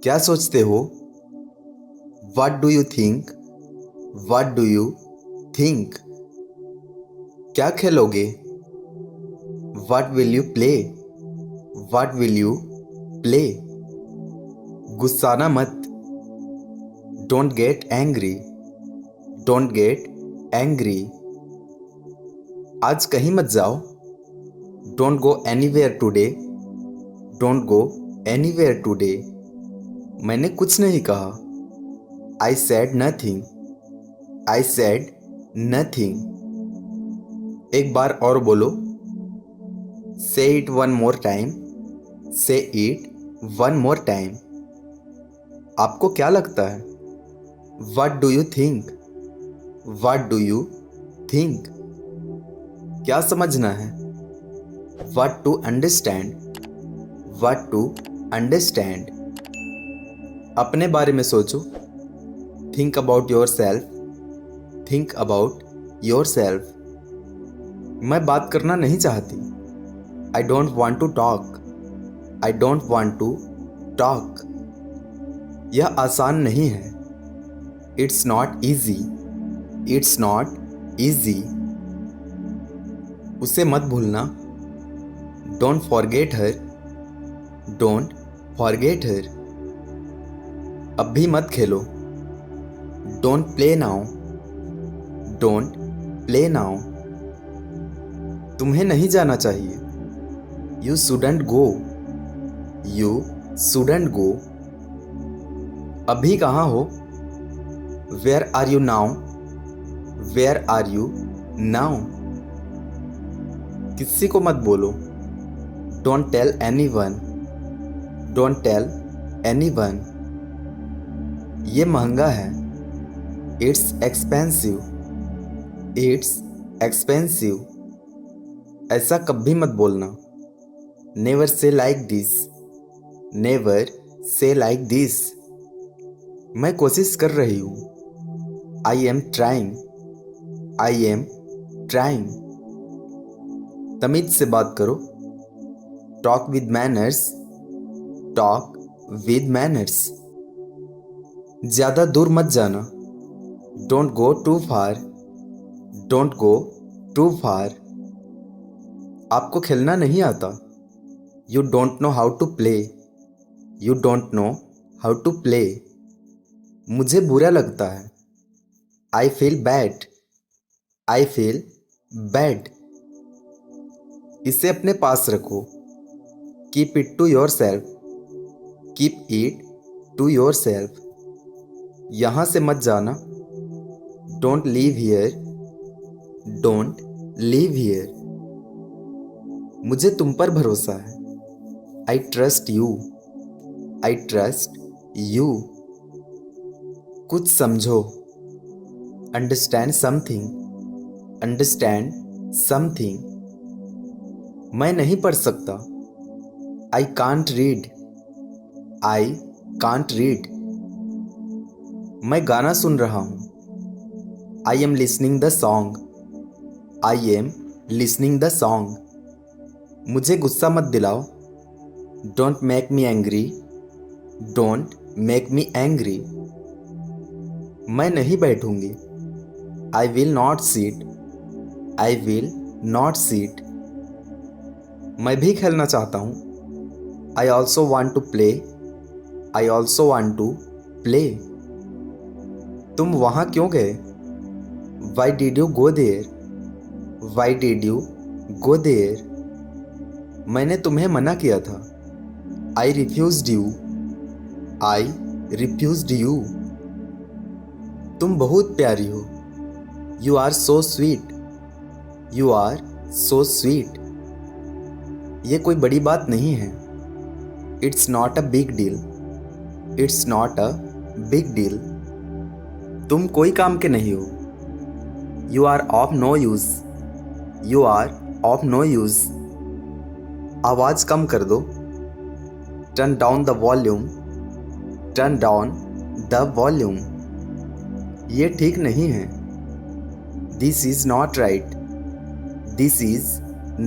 क्या सोचते हो? What do you think? What do you think? क्या खेलोगे? What will you play? What will you play? गुस्साना मत। Don't get angry. Don't get angry. आज कहीं मत जाओ। Don't go anywhere today. Don't go anywhere today. मैंने कुछ नहीं कहा। I said nothing. I said nothing. एक बार और बोलो। Say it one more time. Say it one more time. आपको क्या लगता है? What do you think? What do you think? क्या समझना है? What to understand? What to understand? अपने बारे में सोचो। Think about yourself. Think about yourself. मैं बात करना नहीं चाहती। I don't want to talk. I don't want to talk. यह आसान नहीं है। It's not easy. It's not easy. उसे मत भूलना। Don't forget her. Don't forget her. अब भी मत खेलो। Don't play now. Don't play now. तुम्हें नहीं जाना चाहिए। You shouldn't go. You shouldn't go. अभी कहाँ हो? Where are you now? Where are you now? किसी को मत बोलो। Don't tell anyone. Don't tell anyone. ये महंगा है। It's expensive. It's expensive. ऐसा कभी मत बोलना। Never say like this. Never say like this. मैं कोशिश कर रही हूँ। I am trying. I am trying. तमीज से बात करो। Talk with manners. Talk with manners. ज़्यादा दूर मत जाना। Don't go too far. Don't go too far. आपको खेलना नहीं आता। You don't know how to play. You don't know how to play. मुझे बुरा लगता है। I feel bad. I feel bad. इसे अपने पास रखो। Keep it to yourself. Keep it to yourself. यहाँ से मत जाना। Don't leave here. Don't leave here. मुझे तुम पर भरोसा है। I trust you. I trust you. कुछ समझो। Understand something. Understand something. मैं नहीं पढ़ सकता। I can't read. I can't read. मैं गाना सुन रहा हूँ। I am listening the song. I am listening the song. मुझे गुस्सा मत दिलाओ। Don't make me angry. Don't make me angry. मैं नहीं बैठूंगी। I will not sit. I will not sit. मैं भी खेलना चाहता हूँ। I also want to play. I also want to play. तुम वहाँ क्यों गए? Why did you go there? Why did you go there? मैंने तुम्हें मना किया था। I refused you. I refused you. तुम बहुत प्यारी हो। You are so sweet. You are so sweet. ये कोई बड़ी बात नहीं है। It's not a big deal. It's not a big deal. तुम कोई काम के नहीं हो। You are of no use. You are of no use. आवाज़ कम कर दो। Turn down the volume. Turn down the volume. ये ठीक नहीं है। This is not right. This is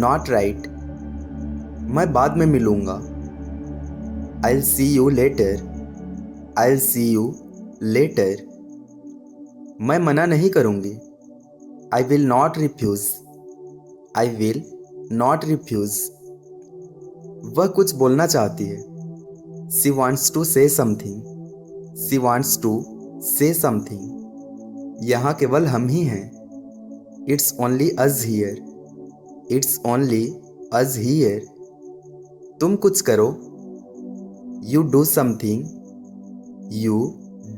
not right. मैं बाद में मिलूँगा। I'll see you later. I'll see you later. मैं मना नहीं करूँगी. I will not refuse. I will not refuse. वह कुछ बोलना चाहती है. She wants to say something. She wants to say something. यहाँ केवल हम ही हैं. It's only us here. It's only us here. तुम कुछ करो. You do something. You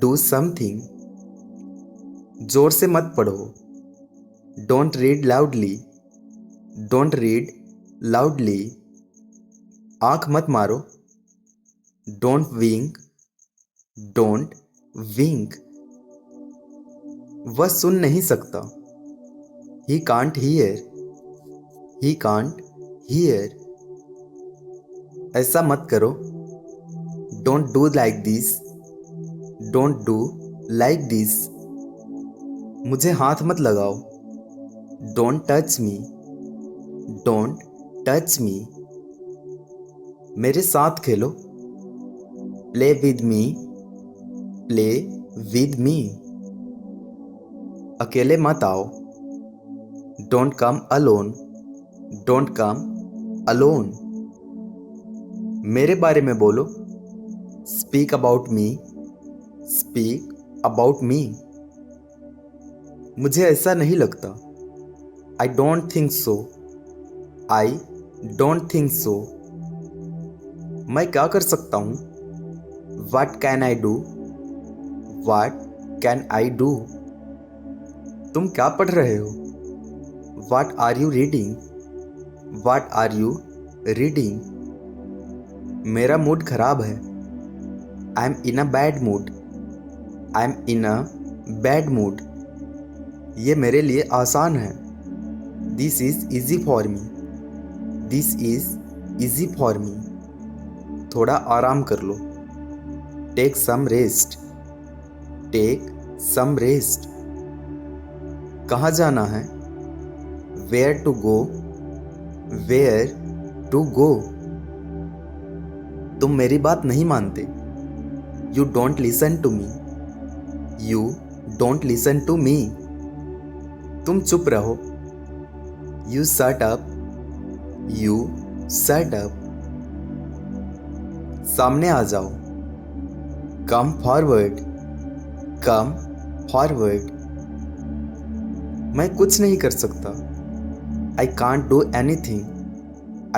do something. जोर से मत पढ़ो. Don't read loudly. Don't read loudly. आँख मत मारो. Don't wink. Don't wink. वह सुन नहीं सकता. He can't hear. He can't hear. ऐसा मत करो. Don't do like this. Don't do like this. मुझे हाथ मत लगाओ. Don't touch me. Don't touch me. मेरे साथ खेलो. Play with me. Play with me. अकेले मत आओ. Don't come alone. Don't come alone. मेरे बारे में बोलो. Speak about me. Speak about me. मुझे ऐसा नहीं लगता. I don't think so. I don't think so. मैं क्या कर सकता हूँ? What can I do? What can I do? तुम क्या पढ़ रहे हो? What are you reading? What are you reading? मेरा मूड खराब है. I'm in a bad mood. I'm in a bad mood. ये मेरे लिए आसान है. This is easy for me. This is easy for me. थोड़ा आराम कर लो. Take some rest. Take some rest. कहाँ जाना है? Where to go? Where to go? तुम मेरी बात नहीं मानते. You don't listen to me. You don't listen to me. तुम चुप रहो. You shut up. You shut up. सामने आ जाओ. Come forward. Come forward. मैं कुछ नहीं कर सकता. I can't do anything.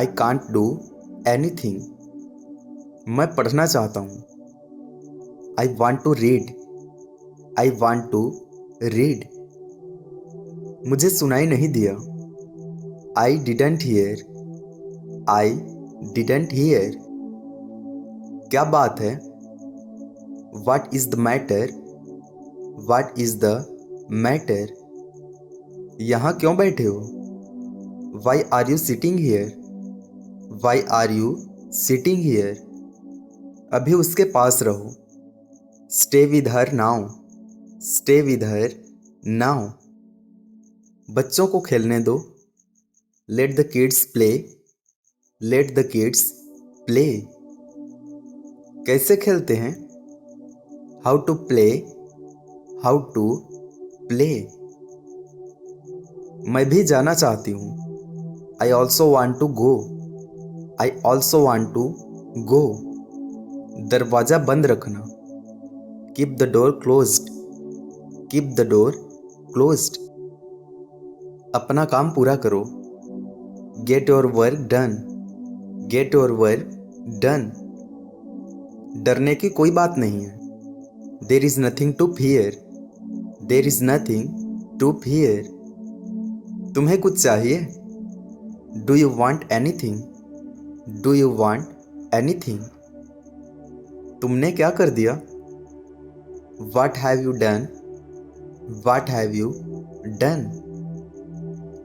I can't do anything. मैं पढ़ना चाहता हूँ. I want to read. I want to read. मुझे सुनाई नहीं दिया. I didn't hear. I didn't hear. क्या बात है? What is the matter? What is the matter? यहाँ क्यों बैठे हो? Why are you sitting here? Why are you sitting here? अभी उसके पास रहो. Stay with her now. Stay with her now. बच्चों को खेलने दो. Let the kids play. Let the kids play. कैसे खेलते हैं? How to play. How to play. मैं भी जाना चाहती हूँ. I also want to go. I also want to go. दरवाज़ा बंद रखना. Keep the door closed. Keep the door closed. अपना काम पूरा करो. Get your work done. Get your work done. डरने की कोई बात नहीं है. There is nothing to fear. There is nothing to fear. तुम्हें कुछ चाहिए? Do you want anything? Do you want anything? तुमने क्या कर दिया? What have you done? What have you done?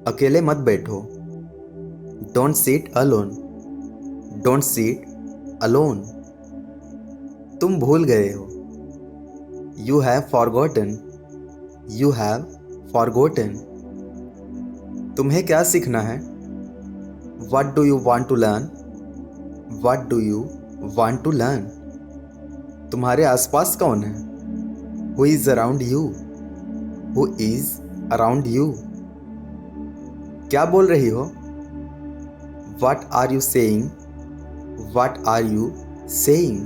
अकेले मत बैठो. Don't sit alone. Don't sit alone. तुम भूल गए हो. You have forgotten. You have forgotten. तुम्हें क्या सीखना है? What do you want to learn? What do you want to learn? तुम्हारे आसपास कौन है? Who is around you? Who is around you? क्या बोल रही हो? What are you saying? What are you saying?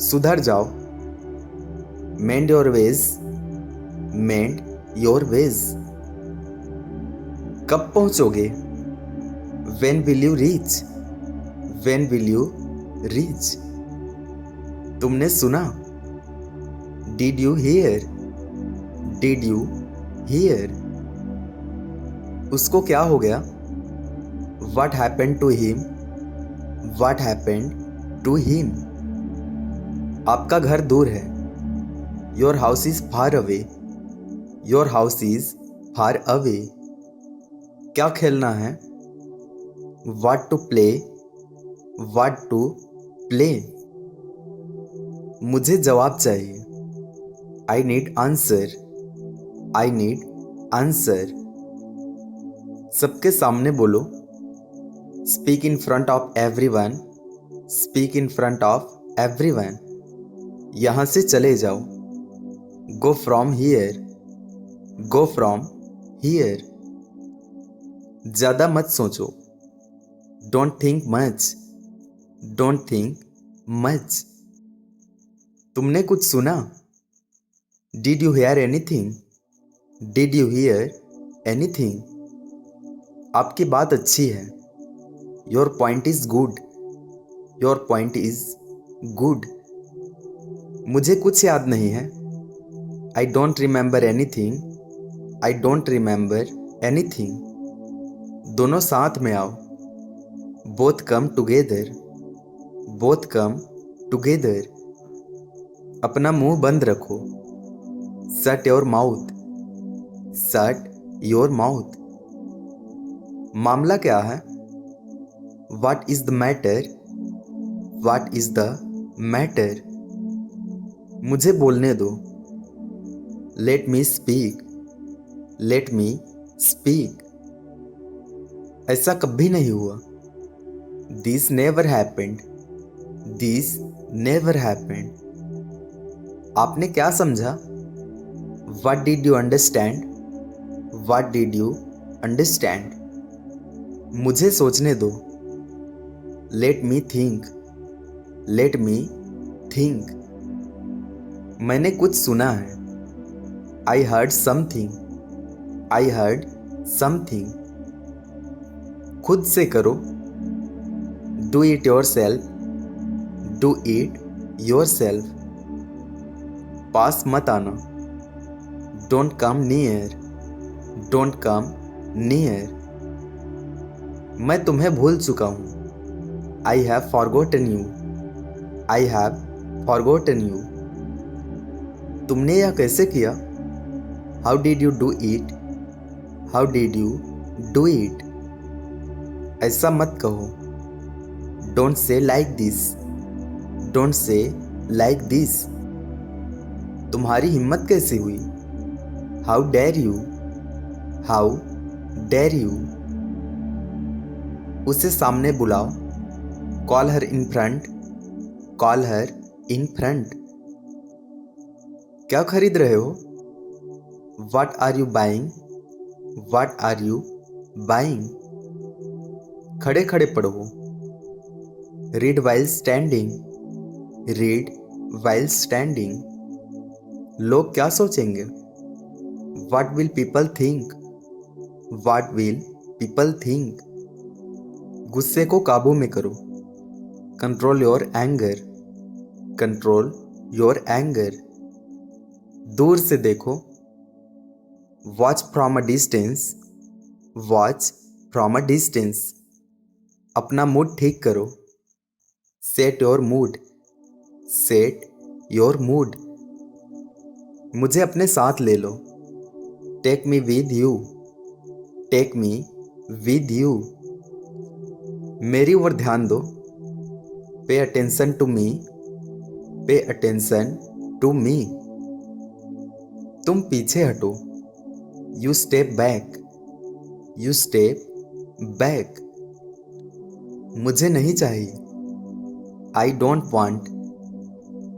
सुधर जाओ। Mend your ways. Mend your ways. कब पहुंचोगे? When will you reach? When will you reach? तुमने सुना? Did you hear? Did you hear? उसको क्या हो गया? What happened to him? What happened to him? आपका घर दूर है। Your house is far away. Your house is far away. क्या खेलना है? What to play? What to play? मुझे जवाब चाहिए। I need answer. I need answer. सबके सामने बोलो। Speak in front of everyone. Speak in front of everyone. यहाँ से चले जाओ। Go from here. Go from here. ज़्यादा मत सोचो। Don't think much. Don't think much. तुमने कुछ सुना? Did you hear anything? Did you hear anything? आपकी बात अच्छी है। Your point is good. Your point is good. मुझे कुछ याद नहीं है। I don't remember anything. I don't remember anything. दोनों साथ में आओ। Both come together. Both come together. अपना मुंह बंद रखो। Shut your mouth. Shut your mouth. मामला क्या है? What is the matter? What is the matter? मुझे बोलने दो। Let me speak. Let me speak. ऐसा कभी नहीं हुआ। This never happened. This never happened. आपने क्या समझा? What did you understand? What did you understand? मुझे सोचने दो। Let me think. Let me think. मैंने कुछ सुना है। I heard something. I heard something. खुद से करो। Do it yourself. Do it yourself. पास मत आना। Don't come near. Don't come near. मैं तुम्हें भूल चुका हूँ। I have forgotten you. I have forgotten you. तुमने यह कैसे किया? How did you do it? How did you do it? ऐसा मत कहो। Don't say like this. Don't say like this. तुम्हारी हिम्मत कैसे हुई? How dare you? How dare you? उसे सामने बुलाओ। Call her in front. Call her in front. क्या खरीद रहे हो? What are you buying? What are you buying? खड़े खड़े पढ़ो। Read while standing. Read while standing. लोग क्या सोचेंगे? What will people think? What will people think? गुस्से को काबू में करो। Control your anger. Control your anger. दूर से देखो। Watch from a distance. Watch from a distance. अपना मूड ठीक करो। Set your mood. Set your mood. मुझे अपने साथ ले लो। Take me with you. Take me with you. मेरी ओर ध्यान दो। Pay attention to me. Pay attention to me. तुम पीछे हटो। You step back. You step back. मुझे नहीं चाहिए। I don't want.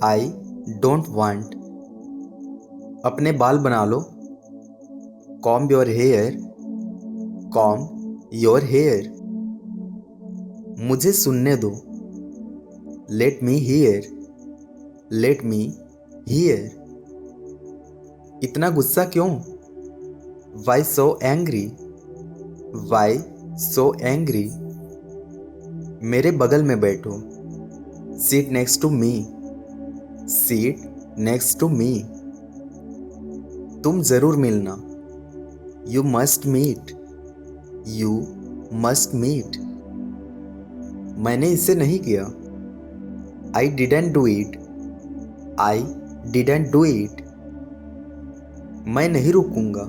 I don't want. अपने बाल बना लो। Comb your hair, comb your hair. मुझे सुनने दो। Let me hear, let me hear. इतना गुस्सा क्यों? Why so angry, why so angry. मेरे बगल में बैठो। Seat next to me, seat next to me. तुम जरूर मिलना। You must meet, you must meet. मैंने इसे नहीं किया। I didn't do it, I didn't do it. मैं नहीं रुकूंगा।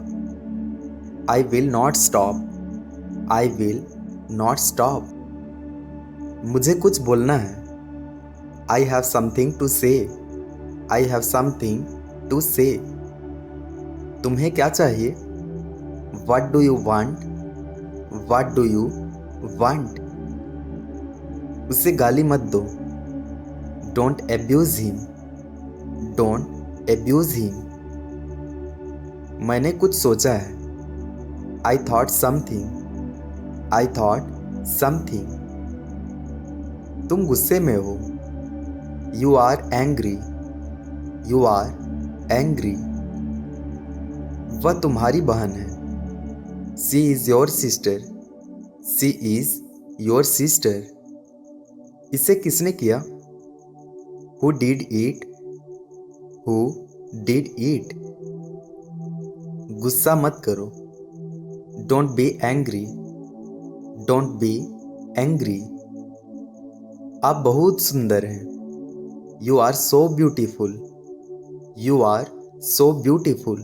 I will not stop, I will not stop. मुझे कुछ बोलना है। आई हैव समथिंग टू से, आई हैव समथिंग टू से। तुम्हें क्या चाहिए? What do you want? What do you want? उसे गाली मत दो। Don't abuse him, don't abuse him। मैंने कुछ सोचा है। I thought something, I thought something। तुम गुस्से में हो। You are angry, you are angry। वह तुम्हारी बहन है। She is your sister, she is your sister। इसे किसने किया? Who did it, who did it। गुस्सा मत करो। Don't be angry, don't be angry। आप बहुत सुंदर हैं। You are so beautiful, you are so beautiful।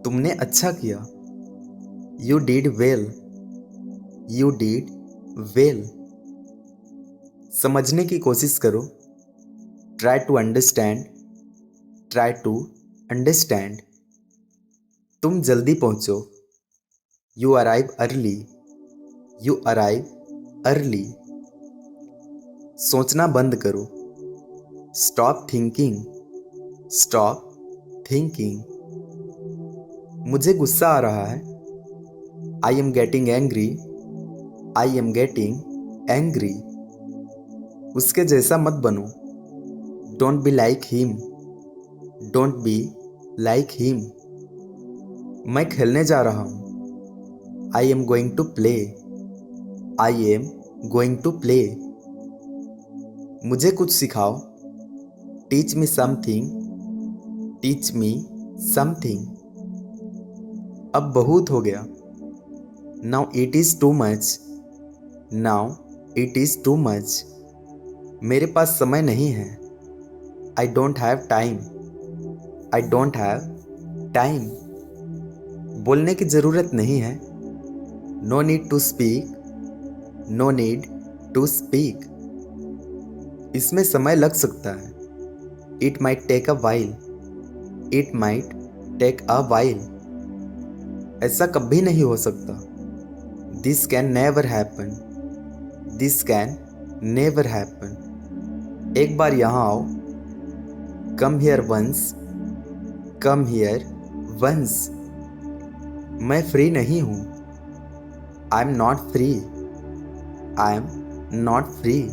तुमने अच्छा किया। You did well, you did well। समझने की कोशिश करो। Try to understand, try to understand। तुम जल्दी पहुंचो। You arrive early, you arrive early। सोचना बंद करो। Stop thinking, stop thinking। मुझे गुस्सा आ रहा है। I am getting angry, I am getting angry। उसके जैसा मत बनो। Don't be like him, don't be like him। मैं खेलने जा रहा हूँ। I am going to play, I am going to play। मुझे कुछ सिखाओ। Teach me something, teach me something। अब बहुत हो गया। Now it is too much, now it is too much। मेरे पास समय नहीं है। I don't have time, I don't have time। बोलने की ज़रूरत नहीं है। No need to speak, no need to speak। इसमें समय लग सकता है। It might take a while, it might take a while। ऐसा कभी नहीं हो सकता। This can never happen, this can never happen। एक बार यहाँ आओ। Come here once, come here once। मैं फ्री नहीं हूँ। I'm not free, I'm not free।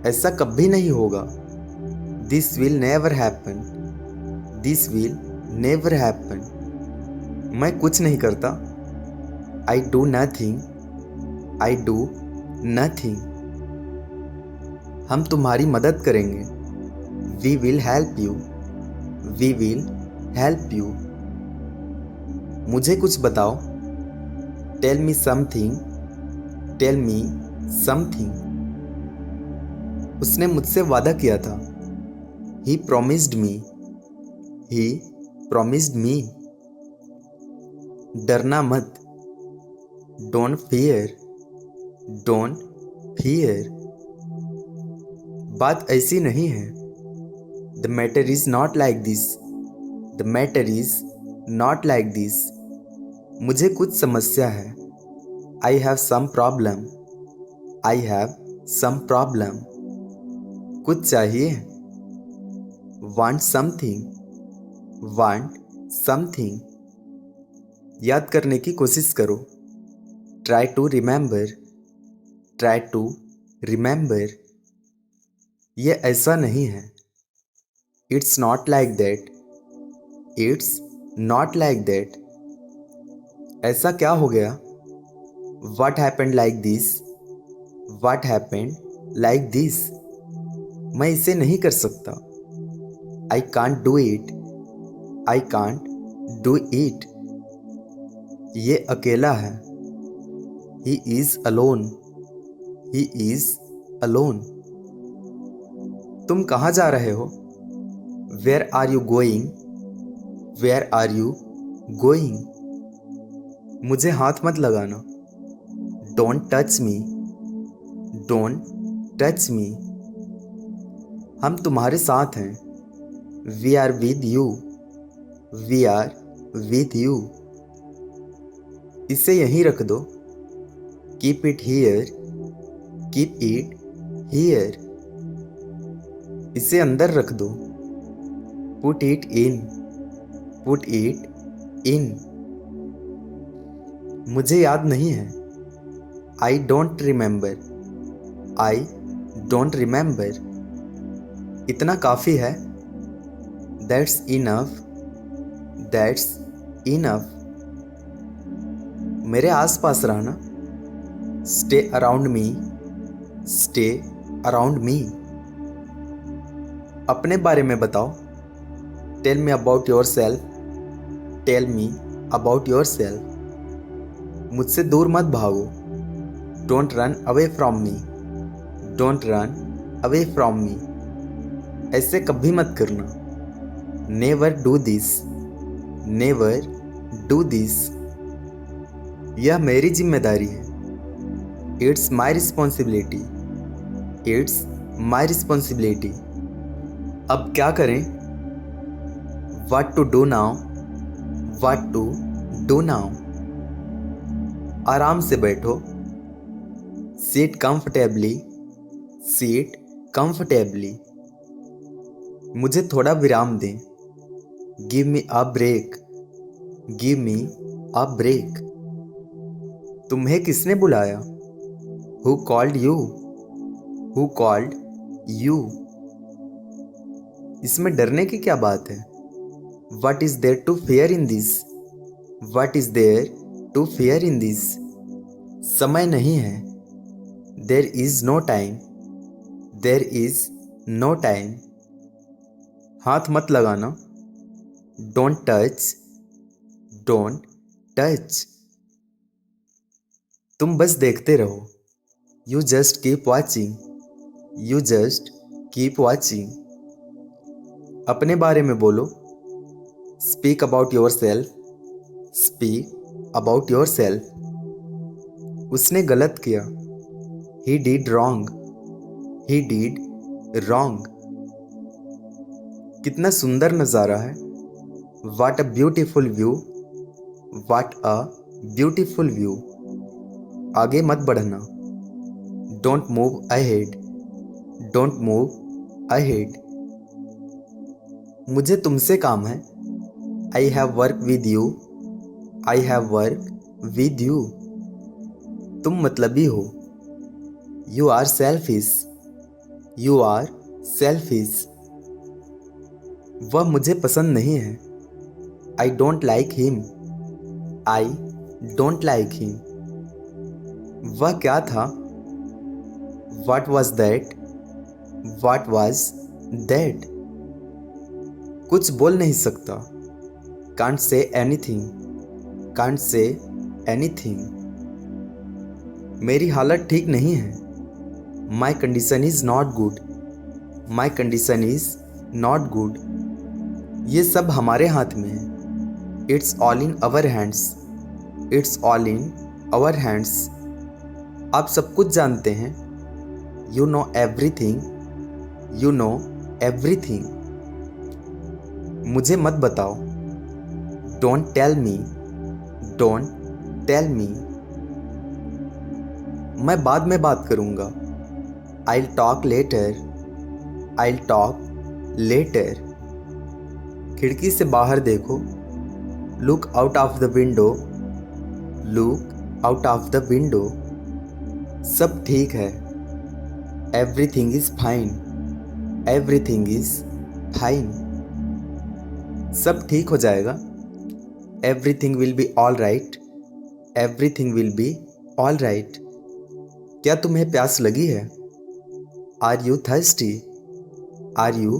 ऐसा कभी नहीं होगा। This will never happen, this will never happen। मैं कुछ नहीं करता। I do nothing, I do nothing। हम तुम्हारी मदद करेंगे। We will help you, we will help you। मुझे कुछ बताओ। Tell me something, tell me something। उसने मुझसे वादा किया था। He promised me, he promised me। डरना मत। Don't fear, don't fear। बात ऐसी नहीं है। The matter is not like this, the matter is not like this। मुझे कुछ समस्या है। I have some problem, I have some problem। कुछ चाहिए? Want something, want something. याद करने की कोशिश करो। Try to remember, try to remember. ये ऐसा नहीं है। It's not like that, it's not like that. ऐसा क्या हो गया? What happened like this? What happened like this? मैं इसे नहीं कर सकता। I can't do it. I can't do it. ये अकेला है। He is alone. He is alone. तुम कहाँ जा रहे हो? Where are you going? Where are you going? मुझे हाथ मत लगाना। Don't touch me. Don't touch me. हम तुम्हारे साथ हैं। We are with you. We are with you. इसे यहीं रख दो। Keep it here. Keep it here. इसे अंदर रख दो। Put it in. Put it in. मुझे याद नहीं है। I don't remember. I don't remember. इतना काफ़ी है। That's enough. That's enough. मेरे आसपास रहना। Stay around me. Stay around me. अपने बारे में बताओ। Tell me about yourself. Tell me about yourself. मुझसे दूर मत भागो। Don't run away from me. Don't run away from me. ऐसे कभी मत करना। Never do this. Never do this. यह मेरी जिम्मेदारी है। It's my responsibility. It's my responsibility. अब क्या करें? What to do now? What to do now? आराम से बैठो। Sit comfortably. Sit comfortably. मुझे थोड़ा विराम दें। Give me a break. Give me a break. तुम्हें किसने बुलाया? Who called you? Who called you? इसमें डरने की क्या बात है? What is there to fear in this? What is there to fear in this? समय नहीं है। There is no time. There is no time. हाथ मत लगाना। Don't touch. Don't touch. तुम बस देखते रहो। You just keep watching. You just keep watching. अपने बारे में बोलो। Speak about yourself. Speak about yourself. उसने गलत किया। He did wrong. He did wrong. कितना सुंदर नज़ारा है। What a beautiful view. What a beautiful view. आगे मत बढ़ना। Don't move ahead. Don't move ahead. मुझे तुमसे काम है। I have work with you. I have work with you. तुम मतलबी हो। You are selfish. You are selfish. वह मुझे पसंद नहीं है। I don't like him. I don't like him. वह क्या था? What was that? What was that? कुछ बोल नहीं सकता। Can't say anything. Can't say anything. मेरी हालत ठीक नहीं है। My condition is not good. My condition is not good. ये सब हमारे हाथ में है। It's all in our hands. It's all in our hands. आप सब कुछ जानते हैं। You know everything. You know everything. मुझे मत बताओ। Don't tell me. Don't tell me. मैं बाद में बात करूँगा। I'll talk later. I'll talk later. खिड़की से बाहर देखो. Look out of the window. Look out of the window. सब ठीक है. Everything is fine. Everything is fine. सब ठीक हो जाएगा. Everything will be all right. Everything will be all right. क्या तुम्हें प्यास लगी है? Are you thirsty? Are you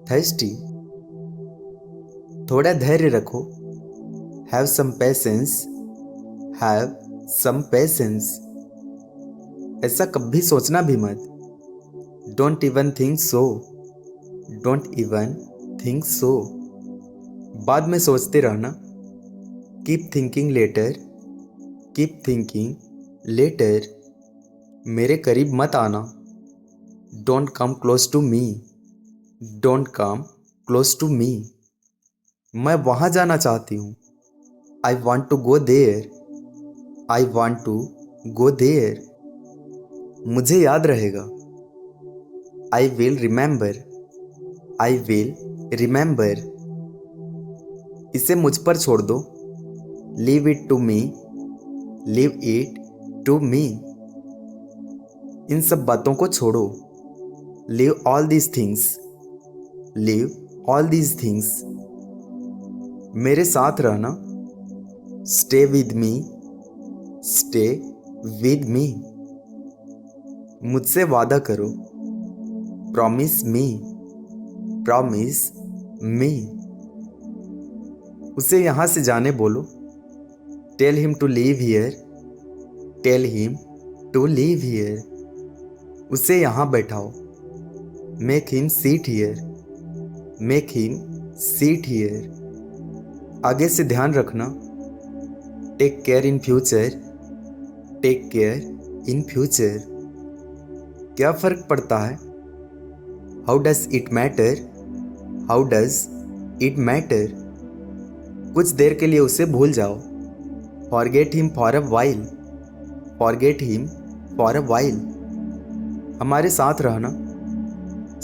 thirsty? थोड़ा धैर्य रखो. Have some patience. Have some patience. ऐसा कभी सोचना भी मत. Don't even think so. Don't even think so. बाद में सोचते रहना. Keep thinking later. Keep thinking later. मेरे करीब मत आना. Don't come close to me. Don't come close to me. मैं वहाँ जाना चाहती हूँ. I want to go there. I want to go there. मुझे याद रहेगा. I will remember. I will remember. इसे मुझ पर छोड़ दो. Leave it to me. Leave it to me. इन सब बातों को छोड़ो. Leave all these things. Leave all these things. मेरे साथ रहना. Stay with me. Stay with me. मुझसे वादा करो. Promise me. Promise me. उसे यहाँ से जाने बोलो. Tell him to leave here. Tell him to leave here. उसे यहाँ बैठाओ. Make him sit here. Make him sit here. आगे से ध्यान रखना. Take care in future. Take care in future. क्या फ़र्क पड़ता है? How does it matter? How does it matter? कुछ देर के लिए उसे भूल जाओ. Forget him for a while. Forget him for a while. हमारे साथ रहना.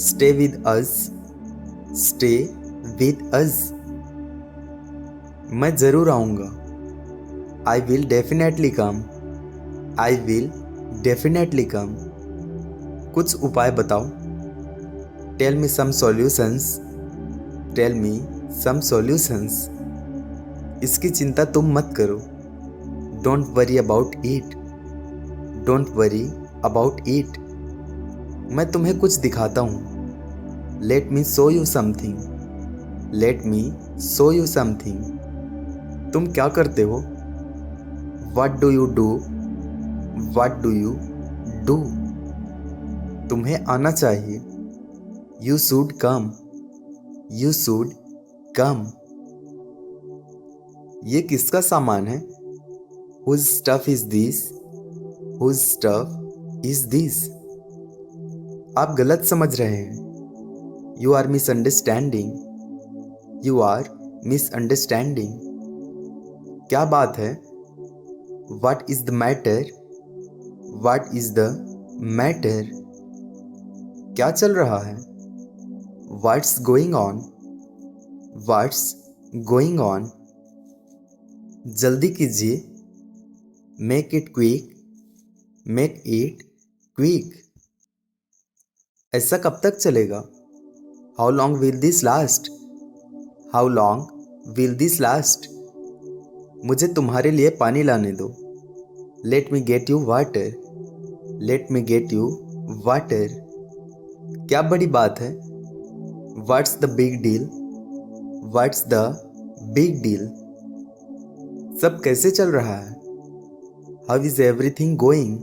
Stay with us. Stay with us. मैं ज़रूर आऊँगा. I will definitely come. I will definitely come. कुछ उपाय बताओ. Tell me some solutions. Tell me some solutions. इसकी चिंता तुम मत करो. Don't worry about it. Don't worry about it. मैं तुम्हें कुछ दिखाता हूँ. Let me show you something. Let me show you something. तुम क्या करते हो? What do you do? What do you do? तुम्हें आना चाहिए. You should come. You should come. ये किसका सामान है? Whose stuff is this? Whose stuff is this? आप गलत समझ रहे हैं. You are misunderstanding. You are misunderstanding. क्या बात है? What is the matter? What is the matter? क्या चल रहा है? What's going on? What's going on? जल्दी कीजिए. Make it quick. Make it quick. ऐसा कब तक चलेगा? How long will this last? How long will this last? मुझे तुम्हारे लिए पानी लाने दो. Let me get you water. Let me get you water. क्या बड़ी बात है? What's the big deal? What's the big deal? सब कैसे चल रहा है? How is everything going?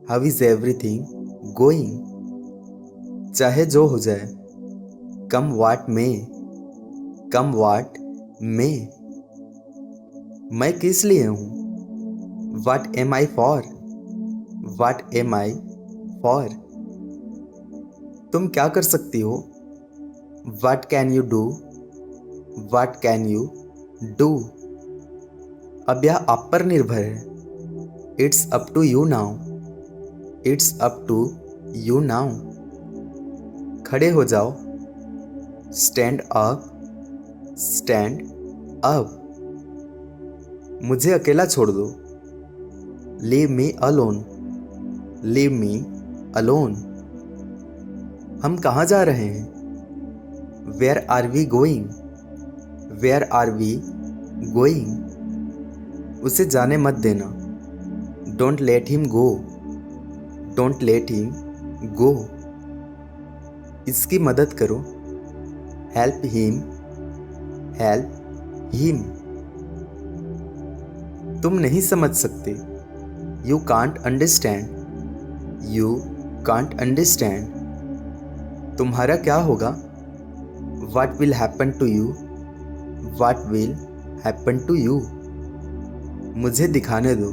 How is everything going? चाहे जो हो जाए. Come what may. Come what may. मैं किस लिए हूँ? What am I for? What am I for? तुम क्या कर सकती हो? What can you do? What can you do? अब यह आप पर निर्भर है. It's up to you now. It's up to you now. खड़े हो जाओ, स्टैंड अप, स्टैंड अप। मुझे अकेला छोड़ दो, leave me alone, leave me alone. हम कहाँ जा रहे हैं? Where are we going, where are we going. उसे जाने मत देना, don't let him go, don't let him go. इसकी मदद करो, हेल्प हिम, हेल्प हिम। तुम नहीं समझ सकते, you can't understand, you can't understand. तुम्हारा क्या होगा? What will happen to you? What will happen to you? मुझे दिखाने दो,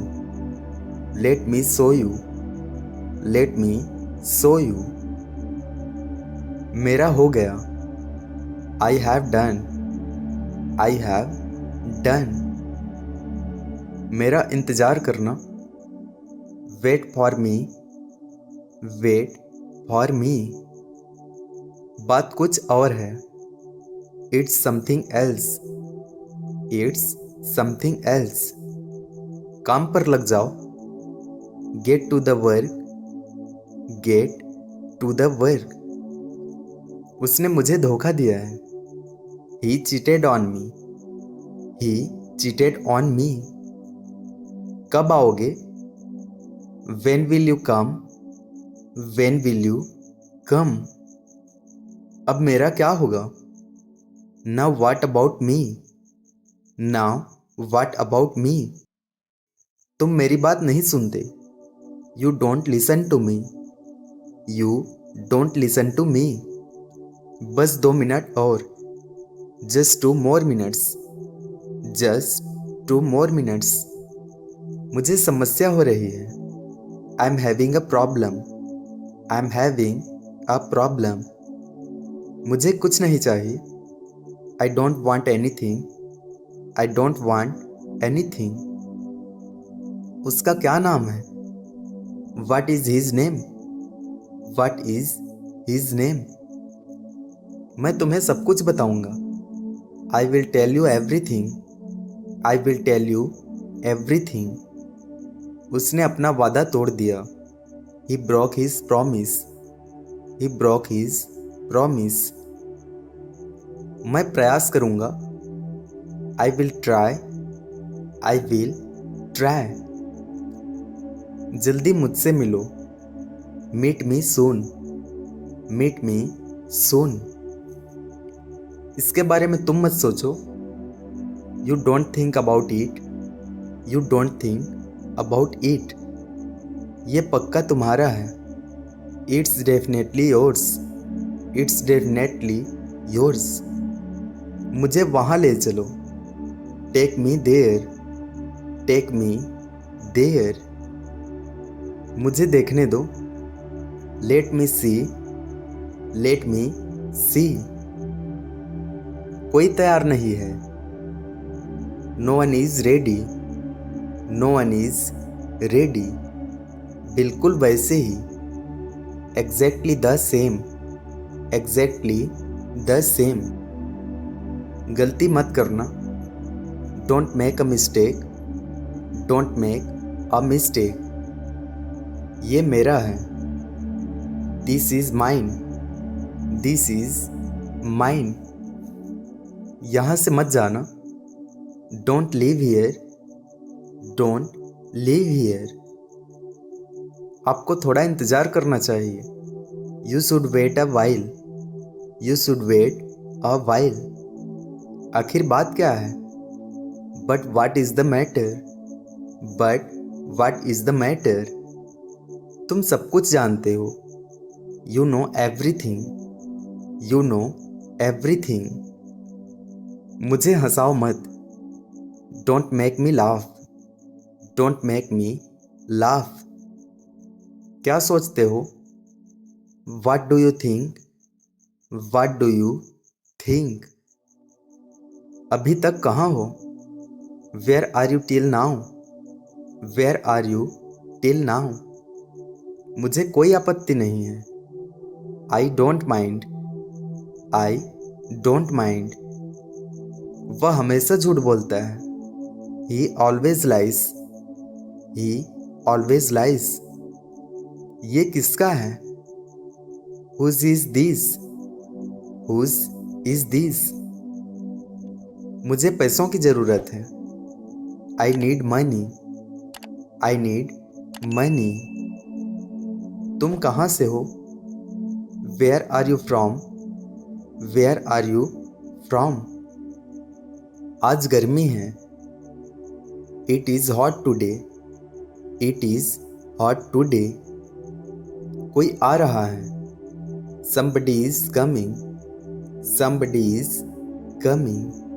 Let me show you, Let me show you। मेरा हो गया, I have done, I have done। मेरा इंतज़ार करना, Wait for me, Wait for me। बात कुछ और है, It's something else, It's something else। काम पर लग जाओ, Get to the work, Get to the work। उसने मुझे धोखा दिया है, He cheated on me, He cheated on me। कब आओगे? When will you come, When will you come। अब मेरा क्या होगा? Now what about me, Now what about me। तुम मेरी बात नहीं सुनते, You don't listen to me, You don't listen to me। बस 2 मिनट और, Just 2 more minutes, Just 2 more minutes। मुझे समस्या हो रही है, I'm having a problem, I'm having a problem। मुझे कुछ नहीं चाहिए, I don't want anything, I don't want anything। उसका क्या नाम है? What is his name, What is his name। मैं तुम्हें सब कुछ बताऊंगा, I will tell you everything, I will tell you everything। उसने अपना वादा तोड़ दिया, He broke his promise, He broke his promise। मैं प्रयास करूंगा, I will try, I will try। जल्दी मुझसे मिलो, Meet me soon, Meet me soon। इसके बारे में तुम मत सोचो, You don't think about it, You don't think about it। ये पक्का तुम्हारा है, It's definitely yours, It's definitely yours। मुझे वहाँ ले चलो, Take me there, Take me there। मुझे देखने दो, Let me see, Let me see। कोई तैयार नहीं है, No one is ready, No one is ready। बिल्कुल वैसे ही, Exactly the same, Exactly the same। गलती मत करना, Don't make a mistake, Don't make a mistake। ये मेरा है, This is mine, This is mine। यहाँ से मत जाना, Don't leave here, Don't leave here। आपको थोड़ा इंतज़ार करना चाहिए, You should wait a while, You should wait a while। आखिर बात क्या है? But what is the matter, But what is the matter। तुम सब कुछ जानते हो, You know everything, You know everything। मुझे हंसाओ मत, Don't make me laugh, Don't make me laugh। क्या सोचते हो? What do you think, What do you think। अभी तक कहाँ हो? Where are you till now, Where are you till now। मुझे कोई आपत्ति नहीं है, I don't mind, I don't mind. वह हमेशा झूठ बोलता है। He always lies, he always lies. ये किसका है? Whose is this, whose is this. मुझे पैसों की ज़रूरत है। I need money, I need money. तुम कहाँ से हो? Where are you from, where are you from. आज गर्मी है। It is hot today, it is hot today. कोई आ रहा है। somebody is coming, somebody is coming।